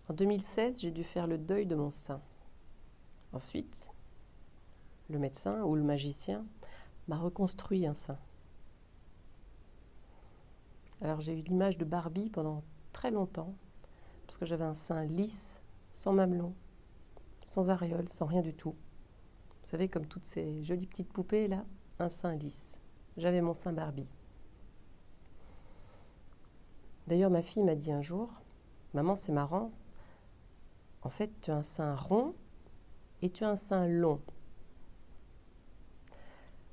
En 2016, j'ai dû faire le deuil de mon sein. Ensuite, le médecin ou le magicien m'a reconstruit un sein. Alors j'ai eu l'image de Barbie pendant très longtemps, parce que j'avais un sein lisse, sans mamelon, sans aréole, sans rien du tout. Vous savez, comme toutes ces jolies petites poupées là, un sein lisse. J'avais mon sein Barbie. D'ailleurs, ma fille m'a dit un jour, maman, c'est marrant, en fait, tu as un sein rond et tu as un sein long.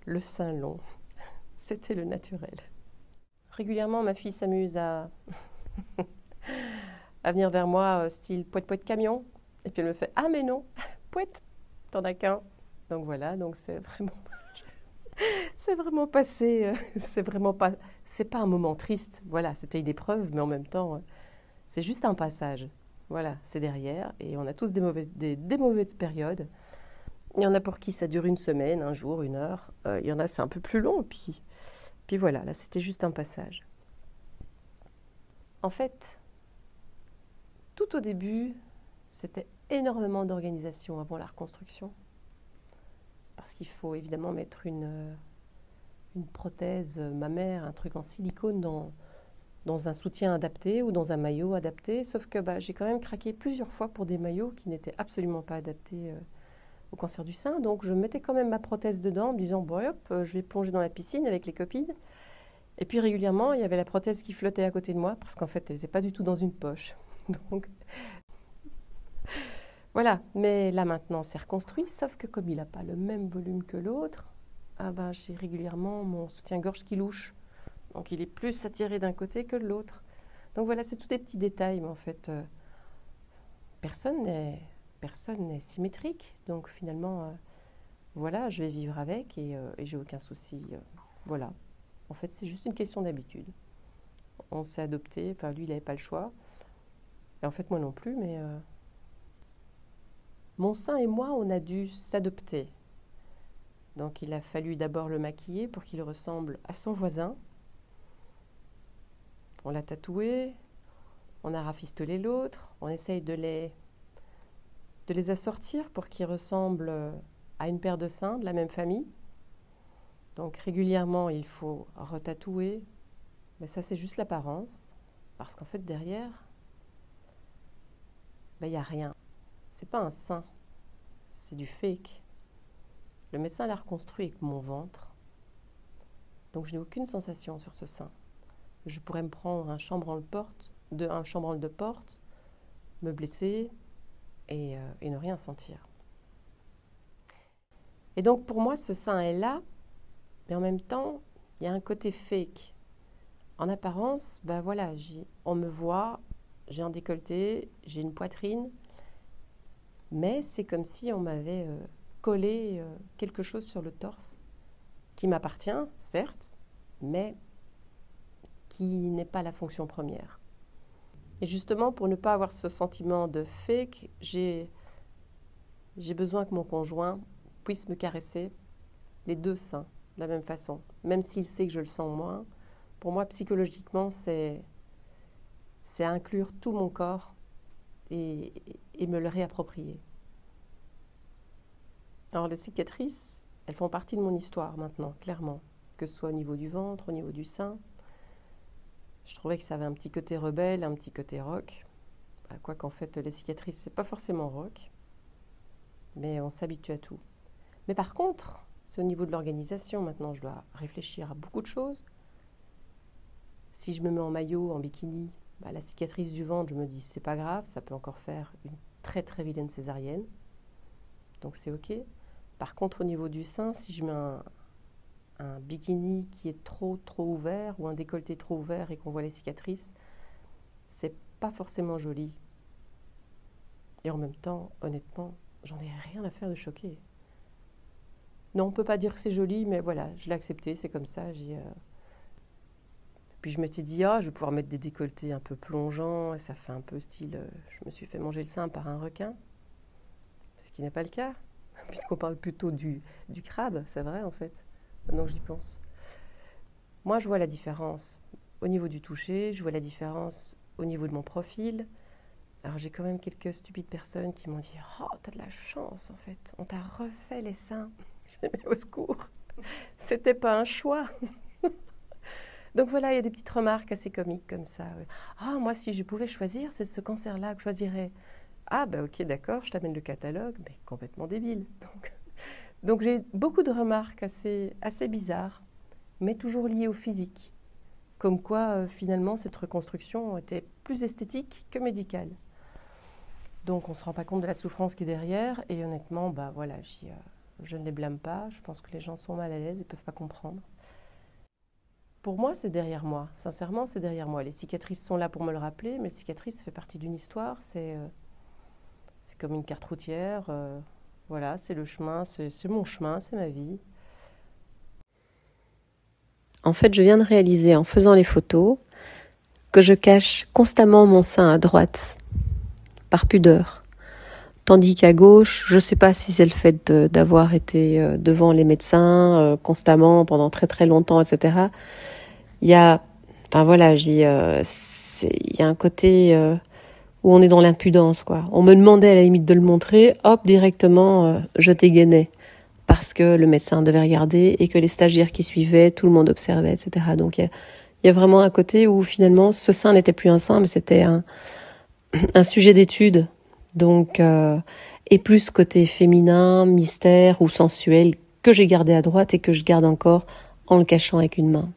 Le sein long, c'était le naturel. Régulièrement, ma fille s'amuse à venir vers moi, style poète poète camion. Et puis elle me fait ah mais non, poète, t'en as qu'un. Donc voilà, donc c'est vraiment passé, c'est pas un moment triste. Voilà, c'était une épreuve, mais en même temps, c'est juste un passage. Voilà, c'est derrière, et on a tous des mauvaises périodes. Il y en a pour qui ça dure une semaine, un jour, une heure. Il y en a c'est un peu plus long, puis voilà, là c'était juste un passage. En fait, tout au début, c'était énormément d'organisation avant la reconstruction. Parce qu'il faut évidemment mettre une prothèse mammaire, un truc en silicone dans un soutien adapté ou dans un maillot adapté. Sauf que j'ai quand même craqué plusieurs fois pour des maillots qui n'étaient absolument pas adaptés au cancer du sein. Donc je mettais quand même ma prothèse dedans en me disant bon hop, je vais plonger dans la piscine avec les copines. Et puis régulièrement, il y avait la prothèse qui flottait à côté de moi parce qu'en fait, elle n'était pas du tout dans une poche. Donc voilà, mais là maintenant c'est reconstruit, sauf que comme il n'a pas le même volume que l'autre, j'ai régulièrement mon soutien-gorge qui louche. Donc il est plus attiré d'un côté que de l'autre. Donc voilà, c'est tous des petits détails, mais en fait, personne n'est symétrique. Donc finalement, voilà, je vais vivre avec et j'ai aucun souci. Voilà. En fait, c'est juste une question d'habitude. On s'est adopté, enfin lui, il n'avait pas le choix. Et en fait, moi non plus, mais mon sein et moi, on a dû s'adopter. Donc il a fallu d'abord le maquiller pour qu'il ressemble à son voisin. On l'a tatoué, on a rafistolé l'autre, on essaye de les assortir pour qu'ils ressemblent à une paire de seins de la même famille. Donc régulièrement, il faut retatouer, mais ça c'est juste l'apparence, parce qu'en fait derrière, il n'y a rien. C'est pas un sein, c'est du fake. Le médecin l'a reconstruit avec mon ventre, donc je n'ai aucune sensation sur ce sein. Je pourrais me prendre un chambranle de porte, me blesser et ne rien sentir. Et donc pour moi, ce sein est là, mais en même temps, il y a un côté fake. En apparence, voilà, on me voit, j'ai un décolleté, j'ai une poitrine, mais c'est comme si on m'avait collé quelque chose sur le torse qui m'appartient, certes, mais qui n'est pas la fonction première. Et justement, pour ne pas avoir ce sentiment de fake, j'ai besoin que mon conjoint puisse me caresser les deux seins de la même façon. Même s'il sait que je le sens moins, pour moi, psychologiquement, c'est inclure tout mon corps et me le réapproprier. Alors les cicatrices, elles font partie de mon histoire maintenant, clairement. Que ce soit au niveau du ventre, au niveau du sein. Je trouvais que ça avait un petit côté rebelle, un petit côté rock. Quoiqu'en fait, les cicatrices, c'est pas forcément rock. Mais on s'habitue à tout. Mais par contre, c'est au niveau de l'organisation. Maintenant, je dois réfléchir à beaucoup de choses. Si je me mets en maillot, en bikini, la cicatrice du ventre, je me dis, c'est pas grave, ça peut encore faire une très très vilaine césarienne. Donc c'est ok. Par contre, au niveau du sein, si je mets un bikini qui est trop ouvert ou un décolleté trop ouvert et qu'on voit les cicatrices, c'est pas forcément joli. Et en même temps, honnêtement, j'en ai rien à faire de choqué. Non, on peut pas dire que c'est joli, mais voilà, je l'ai accepté, c'est comme ça. Puis je m'étais dit, je vais pouvoir mettre des décolletés un peu plongeants, et ça fait un peu style, je me suis fait manger le sein par un requin, ce qui n'est pas le cas, puisqu'on parle plutôt du crabe, c'est vrai en fait, maintenant que j'y pense. Moi, je vois la différence au niveau du toucher, je vois la différence au niveau de mon profil, Alors j'ai quand même quelques stupides personnes qui m'ont dit « Oh, t'as de la chance en fait, on t'a refait les seins. » J'ai dit « Mais au secours, c'était pas un choix. » Donc voilà, il y a des petites remarques assez comiques comme ça. « Ah, moi si je pouvais choisir, c'est ce cancer-là que je choisirais. » Ah bah ok, d'accord, je t'amène le catalogue, mais complètement débile. Donc j'ai beaucoup de remarques assez bizarres, mais toujours liées au physique. Comme quoi, finalement, cette reconstruction était plus esthétique que médicale. Donc on ne se rend pas compte de la souffrance qui est derrière. Et honnêtement, bah voilà, je ne les blâme pas. Je pense que les gens sont mal à l'aise et ne peuvent pas comprendre. Pour moi, c'est derrière moi. Sincèrement, c'est derrière moi. Les cicatrices sont là pour me le rappeler, mais les cicatrices fait partie d'une histoire. C'est comme une carte routière. Voilà, c'est le chemin, c'est mon chemin, c'est ma vie. En fait, je viens de réaliser en faisant les photos que je cache constamment mon sein à droite, par pudeur. Tandis qu'à gauche, je ne sais pas si c'est le fait d'avoir été devant les médecins constamment pendant très très longtemps, etc. Il y a, enfin voilà, il y a un côté où on est dans l'impudence, quoi. On me demandait à la limite de le montrer, hop, directement, je dégainais. Parce que le médecin devait regarder et que les stagiaires qui suivaient, tout le monde observait, etc. Donc il y a vraiment un côté où finalement ce sein n'était plus un sein, mais c'était un sujet d'étude. Donc et plus côté féminin, mystère ou sensuel que j'ai gardé à droite et que je garde encore en le cachant avec une main.